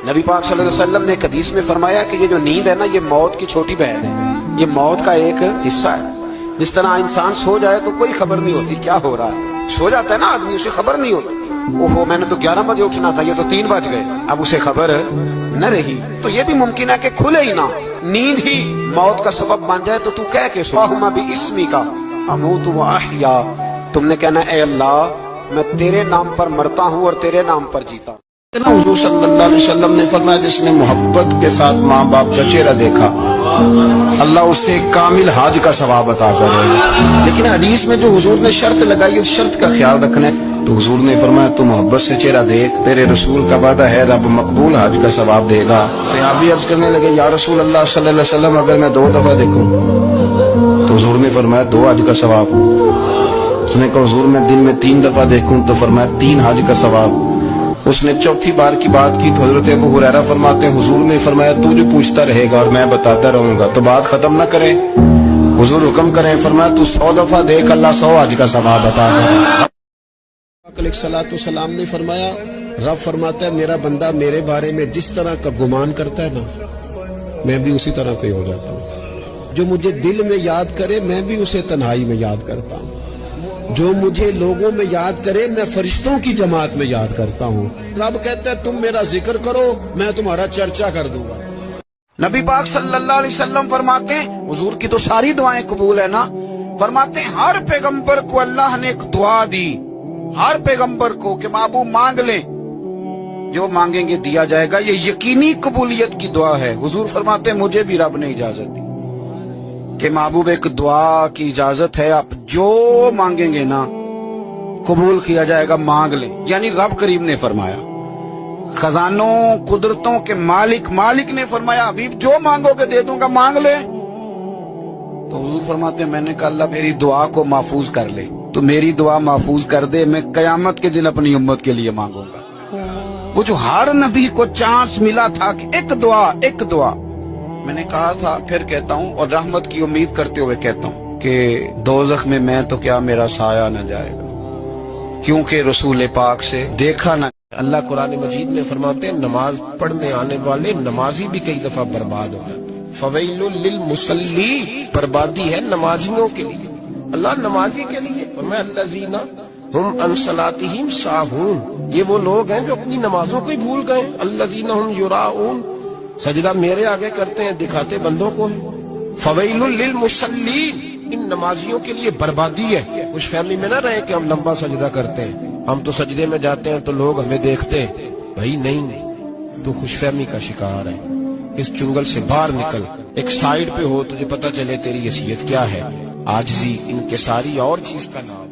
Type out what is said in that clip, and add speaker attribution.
Speaker 1: نبی پاک صلی اللہ علیہ وسلم نے ایک حدیث میں فرمایا کہ یہ جو نیند ہے نا، یہ موت کی چھوٹی بہن ہے، یہ موت کا ایک حصہ ہے۔ جس طرح انسان سو جائے تو کوئی خبر نہیں ہوتی کیا ہو رہا ہے، سو جاتا ہے نا آدمی، اسے خبر نہیں ہوتی، اوہو میں نے تو 11 بجے اٹھنا تھا، یہ تو 3 بج گئے، اب اسے خبر نہ رہی۔ تو یہ بھی ممکن ہے کہ کھلے ہی نہ، نیند ہی موت کا سبب بن جائے تو کہہ کے سو اللہم باسمک اموت و احیا، تم نے کہنا اے اللہ میں تیرے نام پر مرتا ہوں اور تیرے نام پر جیتا ہوں۔
Speaker 2: حضور صلی اللہ علیہ وسلم نے فرمایا جس نے محبت کے ساتھ ماں باپ کا چہرہ دیکھا اللہ اسے کامل حج کا ثواب عطا کرے۔ لیکن حدیث میں جو حضور نے شرط لگائی اس شرط کا خیال رکھنا ہے، تو حضور نے فرمایا تو محبت سے چہرہ دیکھ، تیرے رسول کا وعدہ ہے رب مقبول حج کا ثواب دے گا۔ صحابی عرض کرنے لگے یا رسول اللہ صلی اللہ علیہ وسلم اگر میں 2 دفعہ دیکھوں؟ تو حضور نے فرمایا 2 حج کا ثواب۔ اس نے کہا حضور میں دن میں 3 دفعہ دیکھوں؟ تو فرمایا 3 حج کا ثواب۔ اس نے چوتھی بار کی بات کی تو حضرت ابو ہریرہ فرماتے ہیں حضور نے فرمایا تو جو پوچھتا رہے گا اور میں بتاتا رہوں گا تو بات ختم نہ کرے۔ حضور حکم کریں فرمایا تو 100 دفعہ دیکھ اللہ 100 حج کا ثواب عطا کرے۔ علیہ الصلوۃ والسلام نے فرمایا رب فرماتا ہے میرا بندہ میرے بارے میں جس طرح کا گمان کرتا ہے نا میں بھی اسی طرح کا ہی ہو جاتا ہوں۔ جو مجھے دل میں یاد کرے میں بھی اسے تنہائی میں یاد کرتا ہوں۔ جو مجھے لوگوں میں یاد کرے میں فرشتوں کی جماعت میں یاد کرتا ہوں۔ رب کہتا ہے تم میرا ذکر کرو میں تمہارا چرچا کر دوں گا۔
Speaker 1: نبی پاک صلی اللہ علیہ وسلم فرماتے ہیں حضور کی تو ساری دعائیں قبول ہے نا، فرماتے ہیں ہر پیغمبر کو اللہ نے ایک دعا دی، ہر پیغمبر کو کہ محبوب مانگ لیں جو مانگیں گے دیا جائے گا، یہ یقینی قبولیت کی دعا ہے۔ حضور فرماتے ہیں مجھے بھی رب نے اجازت دی کہ محبوب ایک دعا کی اجازت ہے، آپ جو مانگیں گے نا قبول کیا جائے گا، مانگ لیں۔ یعنی رب کریم نے فرمایا، خزانوں قدرتوں کے مالک نے فرمایا حبیب جو مانگو گے دے دوں گا، مانگ لے۔ تو حضور فرماتے ہیں میں نے کہا اللہ میری دعا کو محفوظ کر لے، تو میری دعا محفوظ کر دے، میں قیامت کے دن اپنی امت کے لیے مانگوں گا۔ وہ جو ہر نبی کو چانس ملا تھا کہ ایک دعا میں نے کہا تھا پھر کہتا ہوں اور رحمت کی امید کرتے ہوئے کہتا ہوں کہ دوزخ میں میں تو کیا میرا سایہ نہ جائے گا، کیونکہ رسول پاک سے دیکھا نہ۔
Speaker 2: اللہ قرآن مجید میں فرماتے ہیں نماز پڑھنے آنے والے نمازی بھی کئی دفعہ برباد ہو جاتے ہیں۔ فویل للمصلی، بربادی ہے نمازیوں کے لیے، اللہ نمازی کے لیے فرمایا الذین ہم عن صلاتہم ساہون، یہ وہ لوگ ہیں جو اپنی نمازوں کو ہی بھول گئے۔ الذین ہم یراؤن، سجدہ میرے آگے کرتے ہیں دکھاتے بندوں کو ہیں۔ فویل للمصلین، ان نمازیوں کے لیے بربادی ہے۔ خوش فہمی میں نہ رہے کہ ہم لمبا سجدہ کرتے ہیں، ہم تو سجدے میں جاتے ہیں تو لوگ ہمیں دیکھتے ہیں، بھائی نہیں، تو خوش فہمی کا شکار ہے۔ اس چنگل سے باہر نکل، ایک سائیڈ پہ ہو تجھے پتہ چلے تیری حیثیت کیا ہے۔ عاجزی انکساری اور چیز کا نام